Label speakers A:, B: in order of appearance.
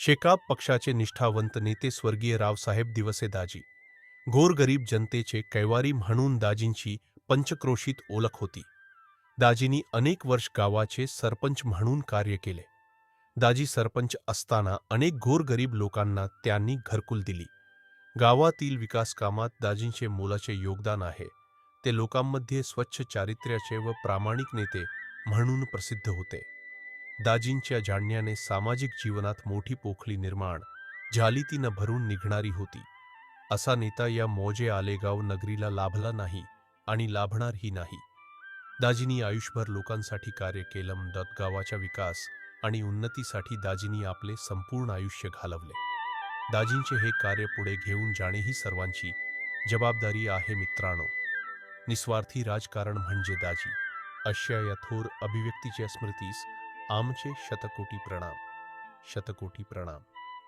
A: शेकाप पक्षाचे निष्ठावंत नेते स्वर्गीय रावसाहेब दिवसे दाजी. गोरगरीब जनतेचे कैवारी म्हणून दाजींची पंचक्रोशीत ओळख होती. दाजींनी अनेक वर्ष गावाचे सरपंच म्हणून कार्य केले. दाजी सरपंच असताना अनेक गोरगरीब लोकांना त्यांनी घरकुल दिली. गावातील विकासकामात दाजींचे मोलाचे योगदान आहे. ते लोकांमध्ये स्वच्छ चारित्र्याचे व प्रामाणिक नेते म्हणून प्रसिद्ध होते. दाजींच्या जाणण्याने सामाजिक जीवनात मोठी पोकळी निर्माण झाली, ती न भरून निघणारी होती. असा नेता या मौजे आलेगाव नगरीला लाभला नाही आणि लाभणारही नाही. दाजींनी आयुष्यभर लोकांसाठी कार्य केलं. गावाच्या विकास आणि उन्नतीसाठी दाजींनी आपले संपूर्ण आयुष्य घालवले. दाजींचे हे कार्य पुढे घेऊन जाणे ही सर्वांची जबाबदारी आहे मित्रांनो. निस्वार्थी राजकारण म्हणजे दाजी, अशा या थोर अभिव्यक्तीच्या स्मृतीस आमचे शतकोटी प्रणाम. शतकोटी प्रणाम.